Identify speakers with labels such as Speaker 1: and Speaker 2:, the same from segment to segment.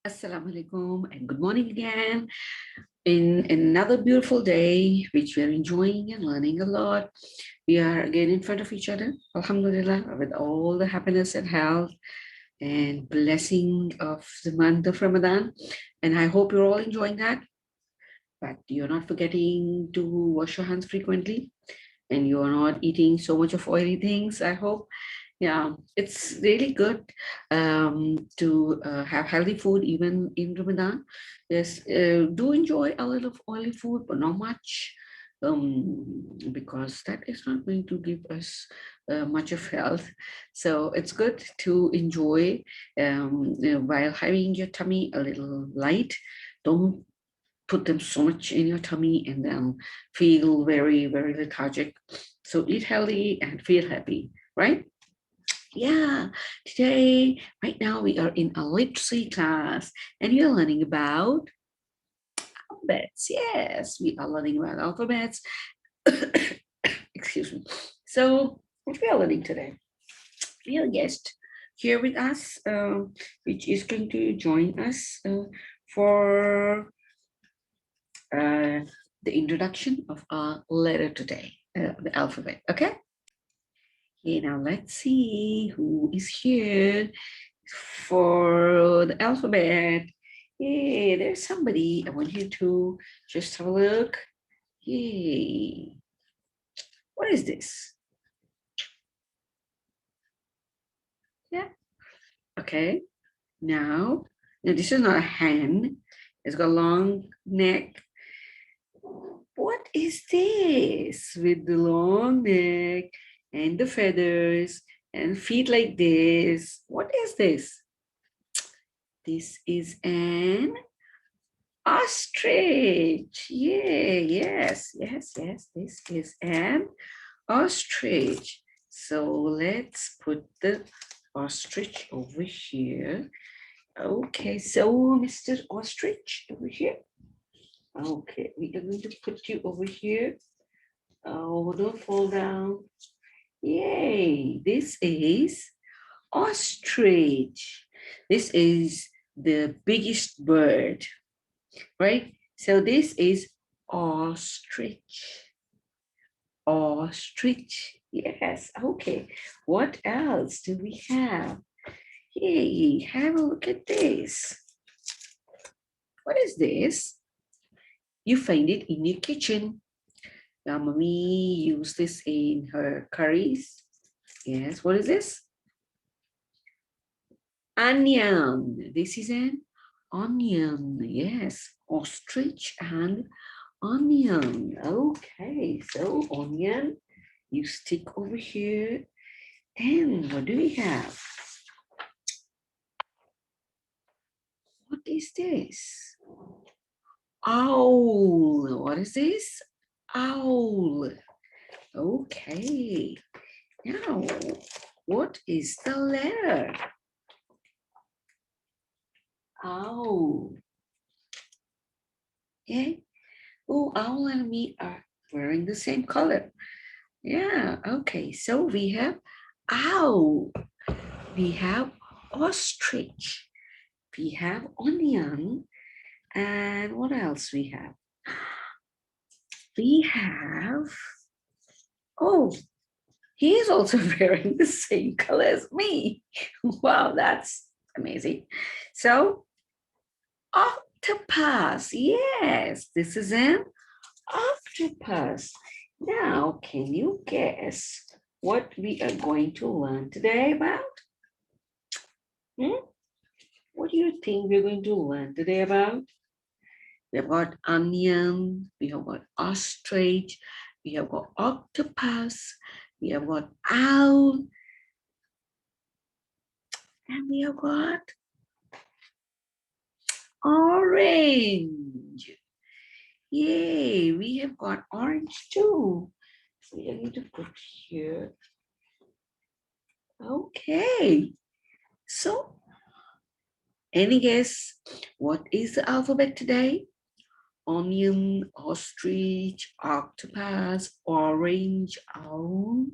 Speaker 1: Assalamu alaikum and good morning again. In another beautiful day, which we are enjoying and learning a lot, we are again in front of each other, alhamdulillah, with all the happiness and health and blessing of the month of Ramadan. And I hope you're all enjoying that, but you're not forgetting to wash your hands frequently and you're not eating so much of oily things, I hope. Yeah, it's really good to have healthy food even in Ramadan. Yes, do enjoy a little of oily food, but not much, because that is not going to give us much of health. So it's good to enjoy while having your tummy a little light. Don't put them so much in your tummy and then feel very, very lethargic. So eat healthy and feel happy, right? Yeah, today, right now, we are in a literacy class and we are learning about alphabets. Yes, we are learning about alphabets. Excuse me. So, what we are learning today? We have a guest here with us, which is going to join us for the introduction of our letter today, the alphabet. Okay. Okay, now let's see who is here for the alphabet. Hey, there's somebody. I want you to just have a look. Yay. What is this? Yeah. Okay. Now this is not a hen. It's got a long neck. What is this with the long neck and the feathers and feet like this? What is this? This is an ostrich. Yeah, yes. This is an ostrich. So let's put the ostrich over here. Okay, so Mr. Ostrich over here. Okay, we are going to put you over here. Oh, don't fall down. Yay, this is ostrich. This is the biggest bird, right? So this is ostrich. Ostrich. Yes. Okay. What else do we have? Hey, have a look at this. What is this? You find it in your kitchen. Now, mommy used this in her curries. Yes. What is this? Onion. This is an onion. Yes. Ostrich and onion. Okay. So onion, you stick over here. Then what do we have? What is this? Owl. What is this? Owl. Okay. Now, what is the letter? Owl. Yeah. Oh, owl and me are wearing the same color. Yeah. Okay. So we have owl. We have ostrich. We have onion. And what else we have? We have, oh, he is also wearing the same color as me. Wow, that's amazing. So, octopus. Yes, this is an octopus. Now, can you guess what we are going to learn today about? What do you think we're going to learn today about? We have got onion, we have got ostrich, we have got octopus, we have got owl, and we have got orange. Yay, we have got orange too. So we are going to put here. Okay. So, any guess what is the alphabet today? Onion, ostrich, octopus, orange, owl.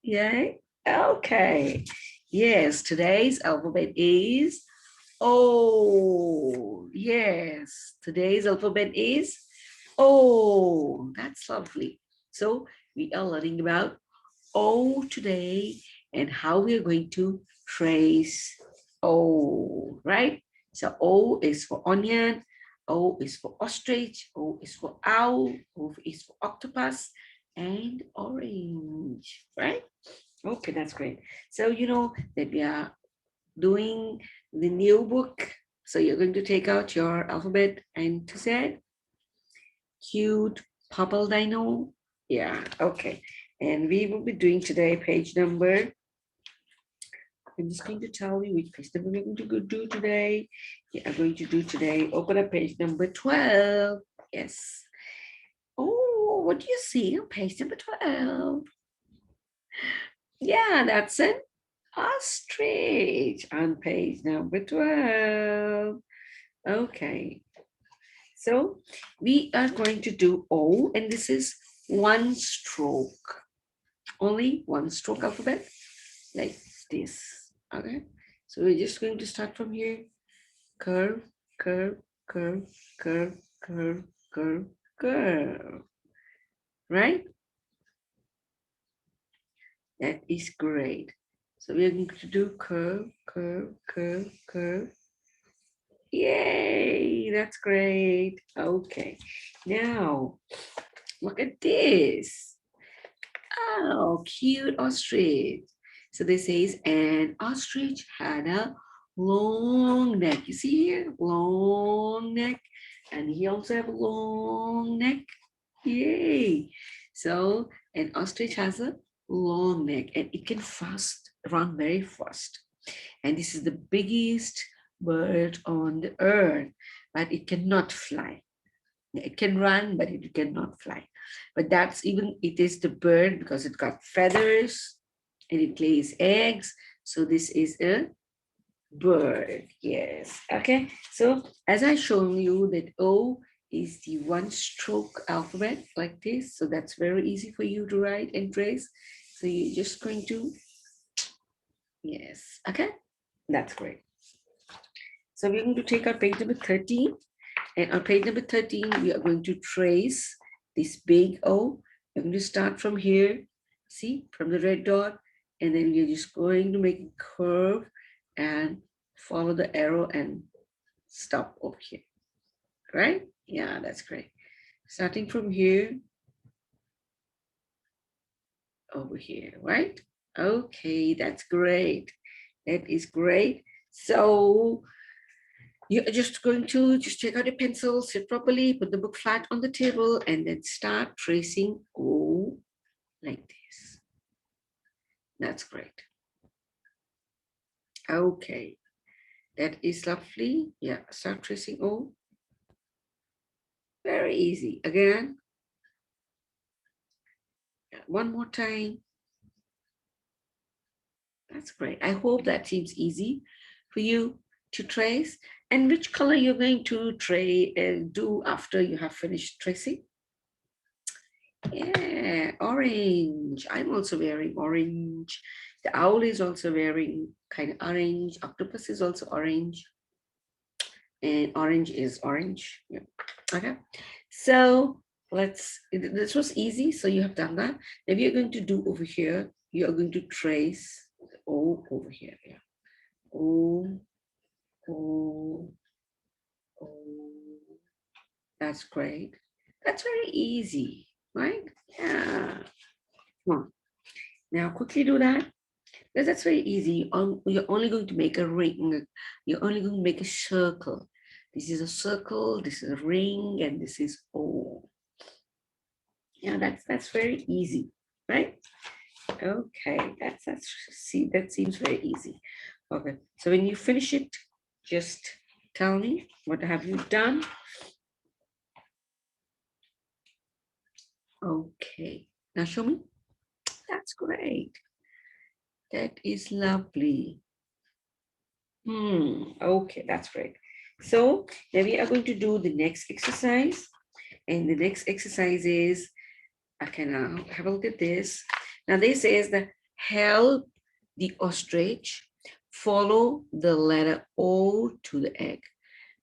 Speaker 1: Yay. Okay. Yes, today's alphabet is O. Yes, today's alphabet is O. That's lovely. So we are learning about O today and how we are going to trace O, right? So O is for onion, O is for ostrich, O is for owl, O is for octopus, and orange, right? Okay, that's great. So you know that we are doing the new book. So you're going to take out your alphabet and to say cute purple dino. Yeah, okay. And we will be doing today page number. I'm just going to tell you which page number we're going to do today. We are going to do today. Open up page number 12. Yes. Oh, what do you see on page number 12? Yeah, that's an ostrich on page number 12. Okay, so we are going to do O, and this is one stroke, only one stroke alphabet, like this. Okay, so we're just going to start from here. Curve, curve, curve, curve, curve, curve, curve. Right? That is great. So we're going to do curve, curve, curve, curve. Yay, that's great. Okay, now look at this. Oh, cute ostrich. So this says, an ostrich had a long neck. You see here, long neck. And he also have a long neck. Yay. So an ostrich has a long neck and it can run very fast. And this is the biggest bird on the earth, but it cannot fly. It can run, but it cannot fly. But it is the bird because it got feathers and it lays eggs. So this is a bird. Yes. Okay. So as I shown you that O is the one stroke alphabet like this. So that's very easy for you to write and trace. So you're just going to, yes. Okay. That's great. So we're going to take out page number 13. And on page number 13, we are going to trace this big O. We're going to start from here, see, from the red dot, and then we're just going to make a curve and follow the arrow and stop over here, right? Yeah, that's great. Starting from here, over here, right? Okay, that's great. That is great. So you're just going to just take out a pencil, sit properly, put the book flat on the table, and then start tracing O like this. That's great. Okay, that is lovely. Yeah, start tracing O. Very easy. Again, one more time. That's great. I hope that seems easy for you to trace. And which color you're going to do after you have finished tracing? Yeah, orange. I'm also wearing orange. The owl is also wearing kind of orange. Octopus is also orange. And orange is orange. Yeah. Okay. So this was easy. So you have done that. Now you're going to do over here, you are going to trace the O over here. Yeah. O, O, O. That's great. That's very easy, right? Yeah. Come on. Now quickly do that. Because that's very easy. You're only going to make a ring. You're only going to make a circle. This is a circle, this is a ring, and this is O. Yeah, that's very easy, right? Okay, see, that seems very easy. Okay, so when you finish it, just tell me, what have you done? Okay, now show me. That's great. That is lovely. Okay, that's great. So now we are going to do the next exercise. And the next exercise is, I can have a look at this. Now this is the help the ostrich follow the letter O to the egg.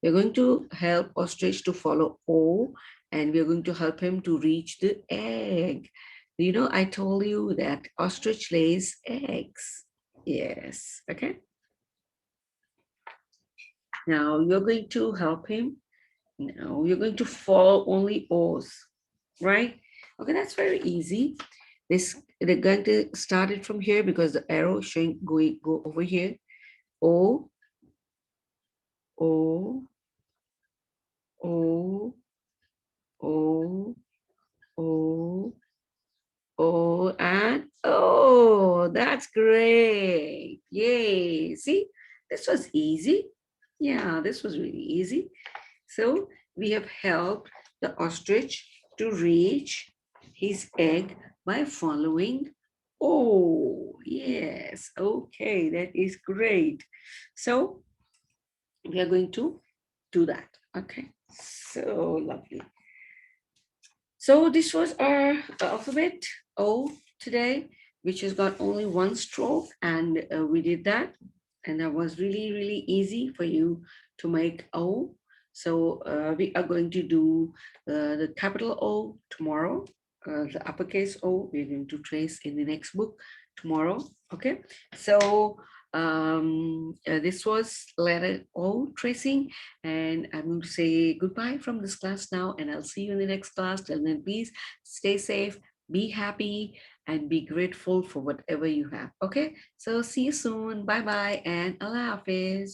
Speaker 1: We're going to help Ostrich to follow O, and we're going to help him to reach the egg. You know, I told you that ostrich lays eggs. Yes, okay. Now you're going to help him. Now you're going to follow only O's, right? Okay, that's very easy. This they're going to start it from here because the arrow is showing go over here. O, O, O, O, O, O, and oh, that's great. Yay. See, this was easy. Yeah, this was really easy. So we have helped the ostrich to reach his egg by following. Oh, yes. Okay, that is great. So we are going to do that. Okay, so lovely. So this was our alphabet O today, which has got only one stroke, and we did that, and that was really, really easy for you to make O. So we are going to do the capital O tomorrow, the uppercase O we're going to trace in the next book tomorrow. Okay, so this was letter O tracing, and I'm going to say goodbye from this class now, and I'll see you in the next class. Till then, please stay safe, be happy, and be grateful for whatever you have. Okay, so see you soon. Bye bye, and Allah Hafiz.